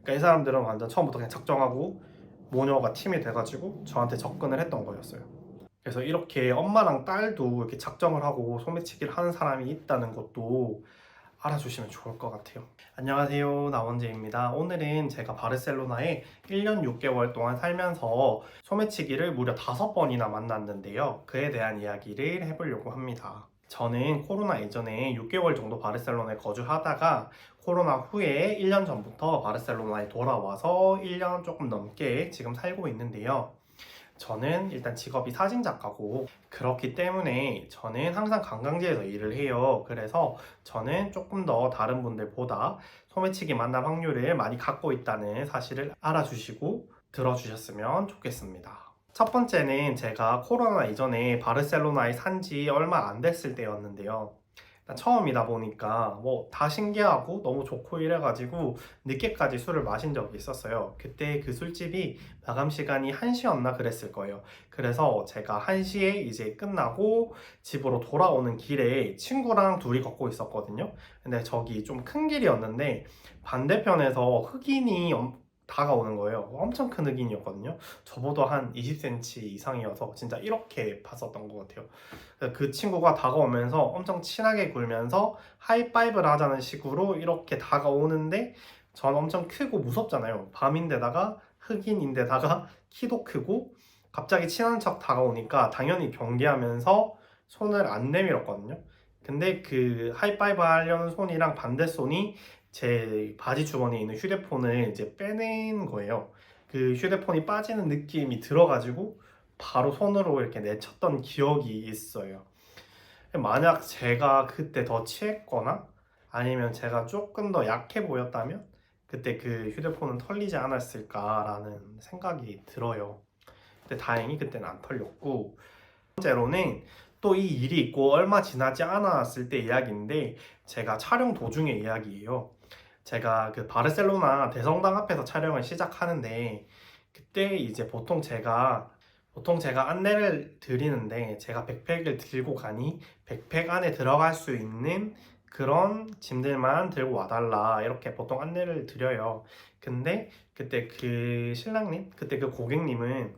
그러니까 이 사람들은 완전 처음부터 그냥 작정하고 모녀가 팀이 돼가지고 저한테 접근을 했던 거였어요. 그래서 이렇게 엄마랑 딸도 이렇게 작정을 하고 소매치기를 하는 사람이 있다는 것도 알아주시면 좋을 것 같아요. 안녕하세요, 나원재입니다. 오늘은 제가 바르셀로나에 1년 6개월 동안 살면서 소매치기를 무려 5번이나 만났는데요. 그에 대한 이야기를 해보려고 합니다. 저는 코로나 이전에 6개월 정도 바르셀로나에 거주하다가 코로나 후에 1년 전부터 바르셀로나에 돌아와서 1년 조금 넘게 지금 살고 있는데요. 저는 일단 직업이 사진작가고 그렇기 때문에 저는 항상 관광지에서 일을 해요. 그래서 저는 조금 더 다른 분들보다 소매치기 만날 확률을 많이 갖고 있다는 사실을 알아주시고 들어주셨으면 좋겠습니다. 첫 번째는 제가 코로나 이전에 바르셀로나에 산지 얼마 안 됐을 때였는데요. 처음이다 보니까 뭐 다 신기하고 너무 좋고 이래가지고 늦게까지 술을 마신 적이 있었어요. 그때 그 술집이 마감 시간이 1시였나 그랬을 거예요. 그래서 제가 1시에 이제 끝나고 집으로 돌아오는 길에 친구랑 둘이 걷고 있었거든요. 근데 저기 좀 큰 길이었는데 반대편에서 흑인이 다가오는 거예요. 엄청 큰 흑인이었거든요. 저보다 한 20cm 이상이어서 진짜 이렇게 봤었던 것 같아요. 그 친구가 다가오면서 엄청 친하게 굴면서 하이파이브를 하자는 식으로 이렇게 다가오는데 전 엄청 크고 무섭잖아요. 밤인데다가 흑인인데다가 키도 크고 갑자기 친한 척 다가오니까 당연히 경계하면서 손을 안 내밀었거든요. 근데 그 하이파이브 하려는 손이랑 반대 손이 제 바지 주머니에 있는 휴대폰을 이제 빼낸 거예요. 그 휴대폰이 빠지는 느낌이 들어가지고 바로 손으로 이렇게 내쳤던 기억이 있어요. 만약 제가 그때 더 취했거나 아니면 제가 조금 더 약해 보였다면 그때 그 휴대폰은 털리지 않았을까라는 생각이 들어요. 근데 다행히 그때는 안 털렸고, 번째로는 또 이 일이 있고 얼마 지나지 않았을 때 이야기인데 제가 촬영 도중의 이야기예요. 제가 그 바르셀로나 대성당 앞에서 촬영을 시작하는데 그때 이제 보통 제가 안내를 드리는데 제가 백팩을 들고 가니 백팩 안에 들어갈 수 있는 그런 짐들만 들고 와달라 이렇게 보통 안내를 드려요. 근데 그때 그 신랑님, 그때 그 고객님은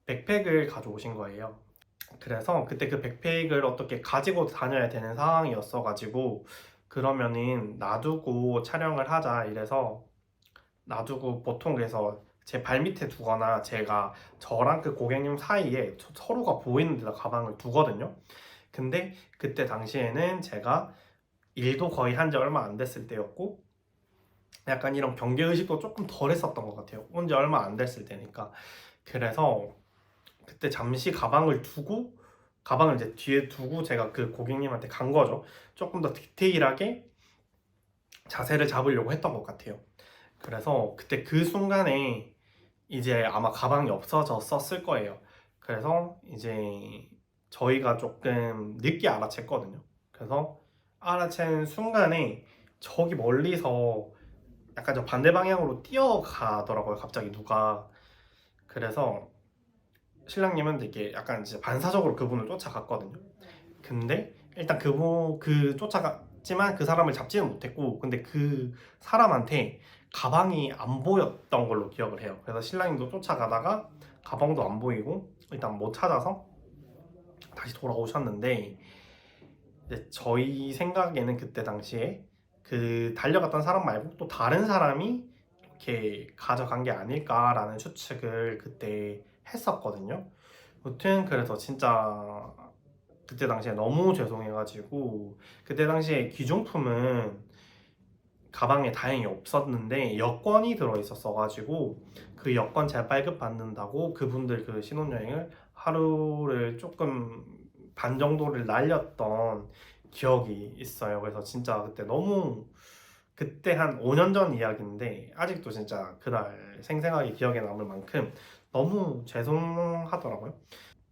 백팩을 가져오신 거예요. 그래서 그때 그 백팩을 어떻게 가지고 다녀야 되는 상황이었어가지고 그러면은 놔두고 촬영을 하자 이래서 놔두고 보통 그래서 제 발밑에 두거나 제가 저랑 그 고객님 사이에 서로가 보이는 데다 가방을 두거든요. 근데 그때 당시에는 제가 일도 거의 한 지 얼마 안 됐을 때였고 약간 이런 경계의식도 조금 덜 했었던 것 같아요. 온 지 얼마 안 됐을 때니까. 그래서 그때 잠시 가방을 이제 뒤에 두고 제가 그 고객님한테 간 거죠. 조금 더 디테일하게 자세를 잡으려고 했던 것 같아요. 그래서 그때 그 순간에 이제 아마 가방이 없어졌었을 거예요. 그래서 이제 저희가 조금 늦게 알아챘거든요. 그래서 알아챈 순간에 저기 멀리서 약간 저 반대 방향으로 뛰어가더라고요. 갑자기 누가. 그래서 신랑님은 이게 약간 이제 반사적으로 그분을 쫓아갔거든요. 근데 일단 그 쫓아갔지만 그 사람을 잡지는 못했고 근데 그 사람한테 가방이 안 보였던 걸로 기억을 해요. 그래서 신랑님도 쫓아가다가 가방도 안 보이고 일단 못 찾아서 다시 돌아오셨는데 이제 저희 생각에는 그때 당시에 그 달려갔던 사람 말고 또 다른 사람이 이렇게 가져간 게 아닐까라는 추측을 그때 했었거든요. 무튼 그래서 진짜 그때 당시에 너무 죄송해가지고 그때 당시에 귀중품은 가방에 다행히 없었는데 여권이 들어있었어가지고 그 여권 재발급 받는다고 그분들 그 신혼여행을 하루를 조금 반 정도를 날렸던 기억이 있어요. 그래서 진짜 그때 너무 그때 한 5년 전 이야기인데 아직도 진짜 그날 생생하게 기억에 남을 만큼 너무 죄송하더라고요.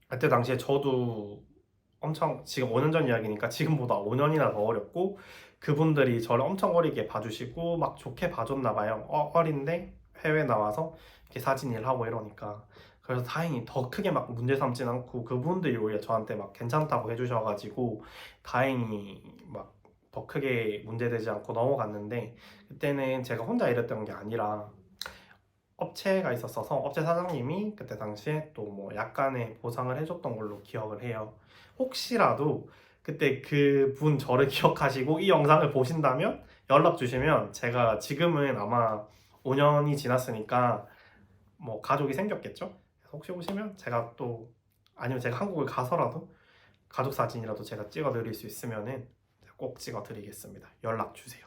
그때 당시에 저도 엄청 지금 5년 전 이야기니까 지금보다 5년이나 더 어렸고 그분들이 저를 엄청 어리게 봐주시고 막 좋게 봐줬나 봐요. 어린데 해외 나와서 이렇게 사진 일하고 이러니까 그래서 다행히 더 크게 막 문제 삼진 않고 그분들이 오히려 저한테 막 괜찮다고 해주셔가지고 다행히 막 더 크게 문제되지 않고 넘어갔는데, 그때는 제가 혼자 일했던 게 아니라 업체가 있었어서 업체 사장님이 그때 당시에 또 뭐 약간의 보상을 해줬던 걸로 기억을 해요. 혹시라도 그때 그분 저를 기억하시고 이 영상을 보신다면 연락 주시면, 제가 지금은 아마 5년이 지났으니까 뭐 가족이 생겼겠죠? 그래서 혹시 오시면 제가 또, 아니면 제가 한국을 가서라도 가족 사진이라도 제가 찍어 드릴 수 있으면은 꼭 찍어 드리겠습니다. 연락 주세요.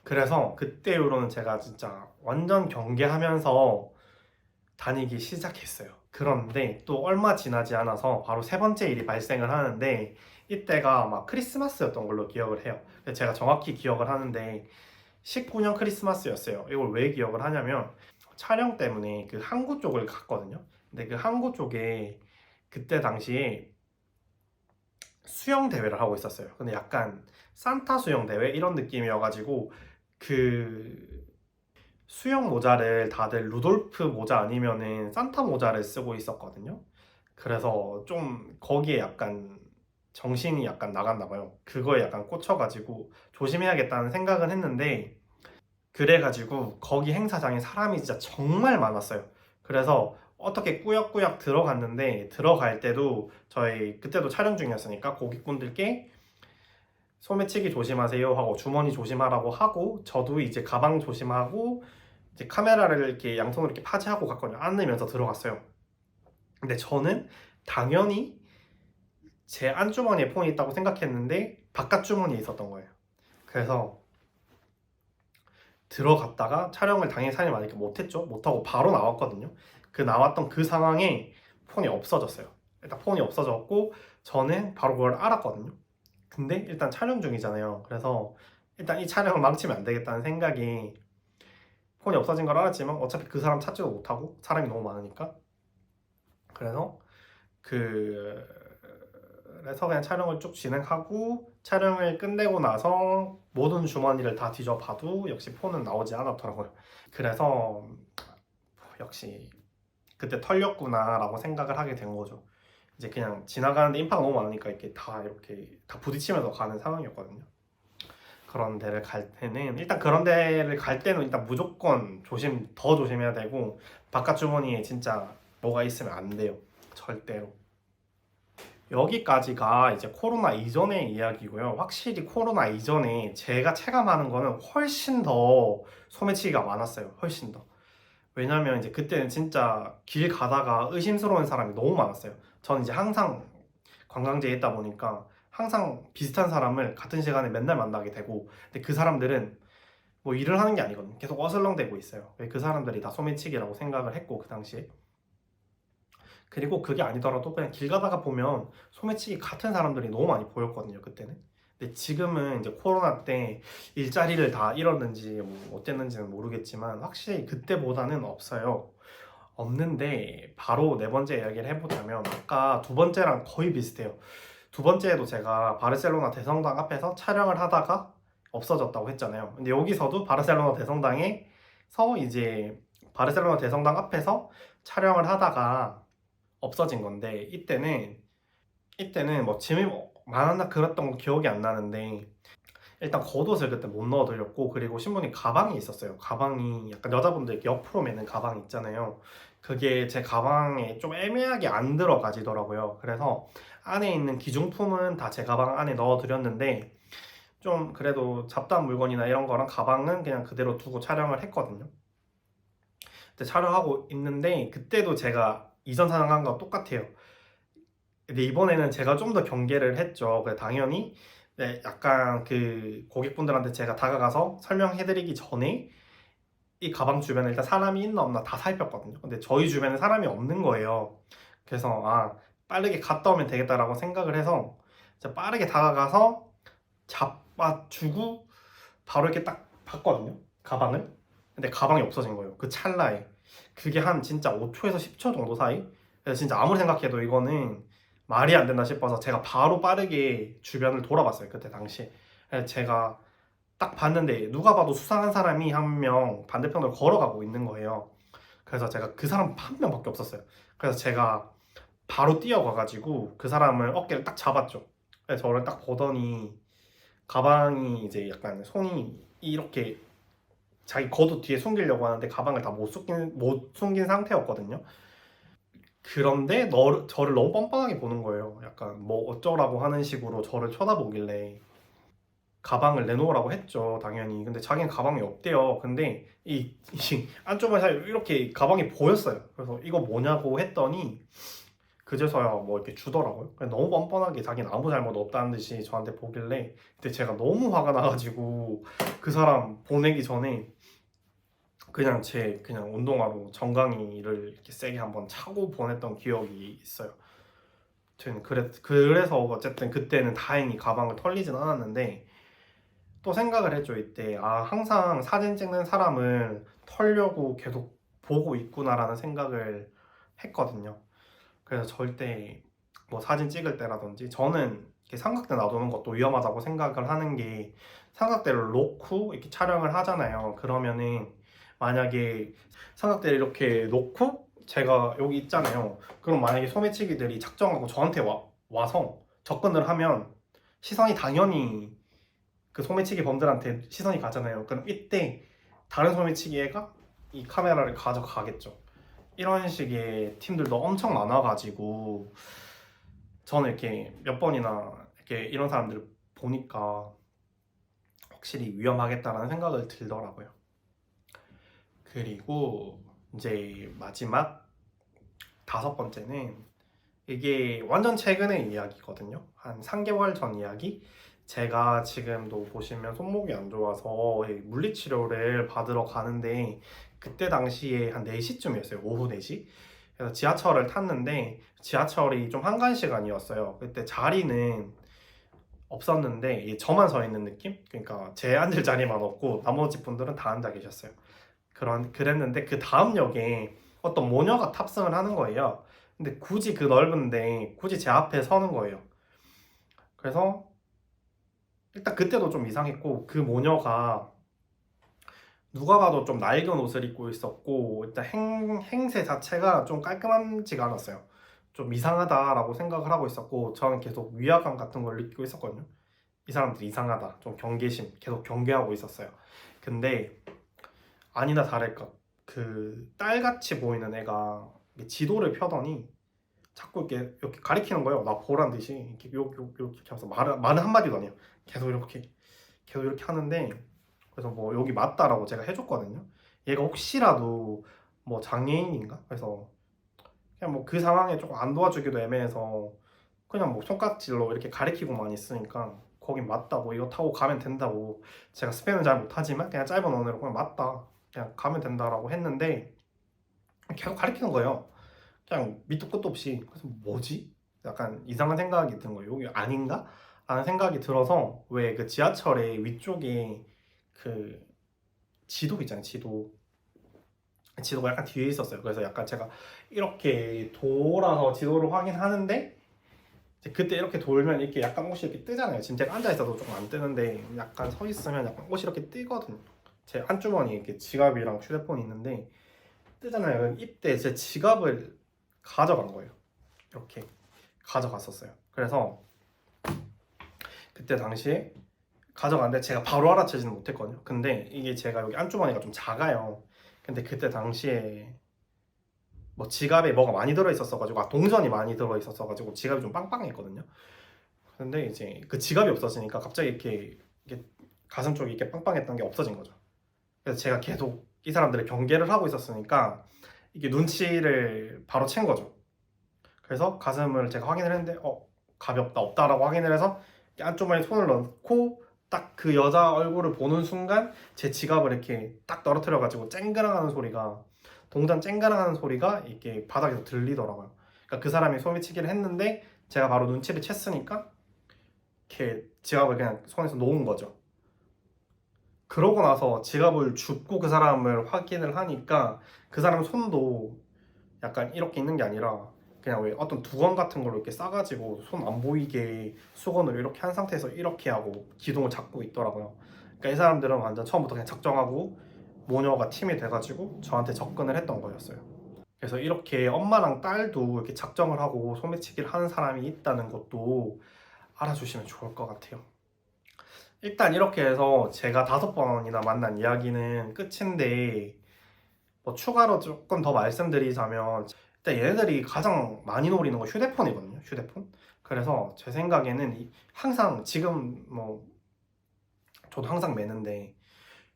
그래서 그때 이후로는 제가 진짜 완전 경계하면서 다니기 시작했어요. 그런데 또 얼마 지나지 않아서 바로 세 번째 일이 발생을 하는데, 이때가 아마 크리스마스였던 걸로 기억을 해요. 제가 정확히 기억을 하는데 19년 크리스마스였어요. 이걸 왜 기억을 하냐면, 촬영 때문에 그 항구 쪽을 갔거든요. 근데 그 항구 쪽에 그때 당시에 수영 대회를 하고 있었어요. 근데 약간 산타 수영 대회 이런 느낌이어가지고, 그 수영 모자를 다들 루돌프 모자 아니면은 산타 모자를 쓰고 있었거든요. 그래서 좀 거기에 약간 정신이 약간 나갔나 봐요. 그거에 약간 꽂혀가지고 조심해야겠다는 생각은 했는데, 그래가지고 거기 행사장에 사람이 진짜 정말 많았어요. 그래서 어떻게 꾸역꾸역 들어갔는데, 들어갈 때도 저희 그때도 촬영 중이었으니까 고객분들께 소매치기 조심하세요 하고 주머니 조심하라고 하고, 저도 이제 가방 조심하고 이제 카메라를 이렇게 양손으로 이렇게 파지하고 갔거든요. 안으면서 들어갔어요. 근데 저는 당연히 제 안주머니에 폰이 있다고 생각했는데 바깥 주머니에 있었던 거예요. 그래서 들어갔다가 촬영을 당연히 사람이 많으니까 못했죠. 못하고 바로 나왔거든요. 그 나왔던 그 상황에 폰이 없어졌어요. 일단 폰이 없어졌고 저는 바로 그걸 알았거든요. 근데 일단 촬영 중이잖아요. 그래서 일단 이 촬영을 망치면 안 되겠다는 생각이, 폰이 없어진 걸 알았지만 어차피 그 사람 찾지도 못하고 사람이 너무 많으니까, 그래서 그 그래서 그냥 촬영을 쭉 진행하고, 촬영을 끝내고 나서 모든 주머니를 다 뒤져봐도 역시 폰은 나오지 않았더라고요. 그래서 역시 그때 털렸구나 라고 생각을 하게 된 거죠. 이제 그냥 지나가는데 인파가 너무 많으니까 이렇게 다 부딪히면서 가는 상황이었거든요. 그런 데를 갈 때는, 일단 그런 데를 갈 때는 일단 무조건 더 조심해야 되고, 바깥 주머니에 진짜 뭐가 있으면 안 돼요. 절대로. 여기까지가 이제 코로나 이전의 이야기고요. 확실히 코로나 이전에 제가 체감하는 거는 훨씬 더 소매치기가 많았어요. 훨씬 더. 왜냐면 이제 그때는 진짜 길 가다가 의심스러운 사람이 너무 많았어요. 저는 이제 항상 관광지에 있다 보니까 항상 비슷한 사람을 같은 시간에 맨날 만나게 되고, 근데 그 사람들은 뭐 일을 하는 게 아니거든요. 계속 어슬렁대고 있어요. 그 사람들이 다 소매치기라고 생각을 했고, 그 당시에. 그리고 그게 아니더라도 그냥 길 가다가 보면 소매치기 같은 사람들이 너무 많이 보였거든요, 그때는. 근데 지금은 이제 코로나 때 일자리를 다 잃었는지 뭐 어땠는지는 모르겠지만 확실히 그때보다는 없어요. 없는데, 바로 네 번째 이야기를 해보자면, 아까 두 번째랑 거의 비슷해요. 두 번째에도 제가 바르셀로나 대성당 앞에서 촬영을 하다가 없어졌다고 했잖아요. 근데 여기서도 바르셀로나 대성당에서 이제 바르셀로나 대성당 앞에서 촬영을 하다가 없어진 건데, 이때는 뭐 짐이 많았나 그랬던 거 기억이 안 나는데, 일단 겉옷을 그때 못 넣어드렸고, 그리고 신부님 가방이 있었어요. 가방이 약간 여자분들 이렇게 옆으로 매는 가방 있잖아요. 그게 제 가방에 좀 애매하게 안 들어가지더라고요. 그래서 안에 있는 기중품은 다 제 가방 안에 넣어드렸는데, 좀 그래도 잡다한 물건이나 이런 거랑 가방은 그냥 그대로 두고 촬영을 했거든요. 근데 촬영하고 있는데 그때도 제가 이전 상황과 똑같아요. 근데 이번에는 제가 좀 더 경계를 했죠. 당연히 네, 약간 그 고객분들한테 제가 다가가서 설명해드리기 전에 이 가방 주변에 일단 사람이 있나 없나 다 살폈거든요. 근데 저희 주변에 사람이 없는 거예요. 그래서 빠르게 갔다 오면 되겠다라고 생각을 해서 진짜 빠르게 다가가서 잡아주고 바로 이렇게 딱 봤거든요, 가방을. 근데 가방이 없어진 거예요, 그 찰나에. 그게 한 진짜 5초에서 10초 정도 사이. 그래서 진짜 아무리 생각해도 이거는 말이 안 된다 싶어서 제가 바로 빠르게 주변을 돌아봤어요, 그때 당시에. 그래서 제가 딱 봤는데 누가 봐도 수상한 사람이 한 명 반대편으로 걸어가고 있는 거예요. 그래서 제가 그 사람 한 명밖에 없었어요. 그래서 제가 바로 뛰어가가지고 그 사람을 어깨를 딱 잡았죠. 그래서 저를 딱 보더니 가방이 이제 약간 손이 이렇게 자기 겉옷 뒤에 숨기려고 하는데 가방을 다 못 숨긴 상태였거든요. 그런데 저를 너무 뻔뻔하게 보는 거예요. 약간 뭐 어쩌라고 하는 식으로 저를 쳐다보길래 가방을 내놓으라고 했죠, 당연히. 근데 자기는 가방이 없대요. 근데 이 안쪽에 사이 이렇게 가방이 보였어요. 그래서 이거 뭐냐고 했더니 그제서야 뭐 이렇게 주더라고요. 그냥 너무 뻔뻔하게 자기는 아무 잘못 없다는 듯이 저한테 보길래 그때 제가 너무 화가 나가지고 그 사람 보내기 전에 그냥 운동화로 정강이를 이렇게 세게 한번 차고 보냈던 기억이 있어요. 저는 그래서 어쨌든 그때는 다행히 가방을 털리진 않았는데 또 생각을 했죠. 이때 항상 사진 찍는 사람을 털려고 계속 보고 있구나라는 생각을 했거든요. 그래서 절대 뭐 사진 찍을 때라든지 저는 이렇게 삼각대 놔두는 것도 위험하다고 생각을 하는 게 삼각대를 놓고 이렇게 촬영을 하잖아요. 그러면은 만약에 삼각대를 이렇게 놓고 제가 여기 있잖아요. 그럼 만약에 소매치기들이 작정하고 저한테 와서 접근을 하면 시선이 당연히 그 소매치기 범들한테 시선이 가잖아요. 그럼 이때 다른 소매치기 애가 이 카메라를 가져가겠죠. 이런 식의 팀들도 엄청 많아가지고 저는 이렇게 몇 번이나 이렇게 이런 사람들을 보니까 확실히 위험하겠다라는 생각을 들더라고요. 그리고 이제 마지막 5번째는 이게 완전 최근의 이야기거든요. 한 3개월 전 이야기. 제가 지금도 보시면 손목이 안 좋아서 물리치료를 받으러 가는데 그때 당시에 한 4시쯤이었어요. 오후 4시. 그래서 지하철을 탔는데 지하철이 좀 한간 시간이었어요. 그때 자리는 없었는데 저만 서 있는 느낌? 그러니까 제 앉을 자리만 없고 나머지 분들은 다 앉아 계셨어요. 그랬는데 그 다음 역에 어떤 모녀가 탑승을 하는 거예요. 근데 굳이 그 넓은데 굳이 제 앞에 서는 거예요. 그래서 일단 그때도 좀 이상했고 그 모녀가 누가 봐도 좀 낡은 옷을 입고 있었고 일단 행세 자체가 좀 깔끔하지가 않았어요. 좀 이상하다라고 생각을 하고 있었고 저는 계속 위화감 같은 걸 느끼고 있었거든요. 이 사람들 이상하다. 좀 경계심 계속 경계하고 있었어요. 근데 아니나 다를까 그 딸같이 보이는 애가 지도를 펴더니 자꾸 이렇게 가리키는 거예요. 나 보란 듯이 이렇게 하면서 말은 한마디도 아니에요. 계속 이렇게 하는데 그래서 뭐 여기 맞다라고 제가 해줬거든요. 얘가 혹시라도 뭐 장애인인가? 그래서 그냥 뭐 그 상황에 조금 안 도와주기도 애매해서 그냥 뭐 손깍질로 이렇게 가리키고만 있으니까 거긴 맞다고 이거 타고 가면 된다고 제가 스페인은 잘 못하지만 그냥 짧은 언어로 그냥 맞다 그냥 가면 된다라고 했는데 계속 가리키는 거예요. 그냥 밑도 끝도 없이. 그래서 뭐지? 약간 이상한 생각이 든 거예요. 여기 아닌가? 라는 생각이 들어서 왜 그 지하철의 위쪽에 그 지도 있잖아요. 지도가 약간 뒤에 있었어요. 그래서 약간 제가 이렇게 돌아서 지도를 확인하는데 이제 그때 이렇게 돌면 이렇게 약간 옷이 이렇게 뜨잖아요. 지금 제가 앉아 있어도 조금 안 뜨는데 약간 서 있으면 약간 옷이 이렇게 뜨거든요. 제 안주머니에 이렇게 지갑이랑 휴대폰이 있는데 뜨잖아요. 이때 제 지갑을 가져간 거예요. 이렇게 가져갔었어요. 그래서 그때 당시에 가져갔는데 제가 바로 알아채지는 못했거든요. 근데 이게 제가 여기 안주머니가 좀 작아요. 근데 그때 당시에 뭐 지갑에 뭐가 많이 들어있었어가지고 동전이 많이 들어있었어가지고 지갑이 좀 빵빵했거든요. 근데 이제 그 지갑이 없어지니까 갑자기 이렇게 가슴 쪽이 이렇게 빵빵했던 게 없어진 거죠. 그래서 제가 계속 이 사람들의 경계를 하고 있었으니까 이게 눈치를 바로 챈 거죠. 그래서 가슴을 제가 확인을 했는데 가볍다 없다라고 확인을 해서 안쪽에 손을 넣고 딱 그 여자 얼굴을 보는 순간 제 지갑을 이렇게 딱 떨어뜨려 가지고 쨍그랑하는 소리가 동전 쨍그랑하는 소리가 이렇게 바닥에서 들리더라고요. 그러니까 그 사람이 소매치기를 했는데 제가 바로 눈치를 챘으니까 이렇게 지갑을 그냥 손에서 놓은 거죠. 그러고 나서 지갑을 줍고 그 사람을 확인을 하니까 그 사람 손도 약간 이렇게 있는 게 아니라 그냥 왜 어떤 두건 같은 걸로 이렇게 싸가지고 손 안 보이게 수건으로 이렇게 한 상태에서 이렇게 하고 기둥을 잡고 있더라고요. 그러니까 이 사람들은 완전 처음부터 그냥 작정하고 모녀가 팀이 돼가지고 저한테 접근을 했던 거였어요. 그래서 이렇게 엄마랑 딸도 이렇게 작정을 하고 소매치기를 하는 사람이 있다는 것도 알아주시면 좋을 것 같아요. 일단 이렇게 해서 제가 5번이나 만난 이야기는 끝인데 뭐 추가로 조금 더 말씀드리자면 일단 얘네들이 가장 많이 노리는 건 휴대폰이거든요. 휴대폰. 그래서 제 생각에는 항상 지금 뭐 저도 항상 매는데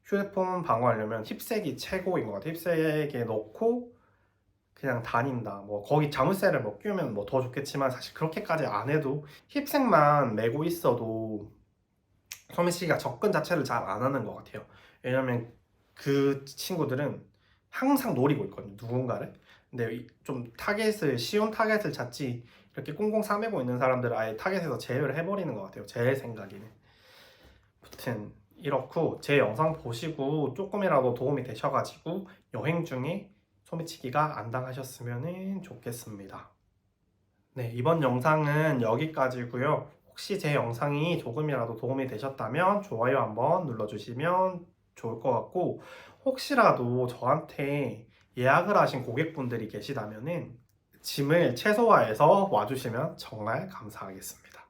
휴대폰 방어하려면 힙색이 최고인 것 같아요. 힙색에 넣고 그냥 다닌다. 뭐 거기 자물쇠를 뭐 끼우면 뭐 더 좋겠지만 사실 그렇게까지 안 해도 힙색만 메고 있어도 소매치기가 접근 자체를 잘 안 하는 것 같아요. 왜냐면 그 친구들은 항상 노리고 있거든요. 누군가를. 근데 좀 타겟을 쉬운 타겟을 찾지 이렇게 꽁꽁 싸매고 있는 사람들을 아예 타겟에서 제외를 해버리는 것 같아요. 제 생각에는. 아무튼 이렇고 제 영상 보시고 조금이라도 도움이 되셔가지고 여행 중에 소매치기가 안 당하셨으면 좋겠습니다. 네, 이번 영상은 여기까지고요. 혹시 제 영상이 조금이라도 도움이 되셨다면 좋아요 한번 눌러주시면 좋을 것 같고 혹시라도 저한테 예약을 하신 고객분들이 계시다면은 짐을 최소화해서 와주시면 정말 감사하겠습니다.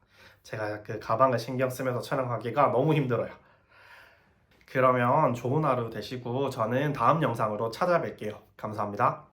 제가 그 가방을 신경 쓰면서 촬영하기가 너무 힘들어요. 그러면 좋은 하루 되시고 저는 다음 영상으로 찾아뵐게요. 감사합니다.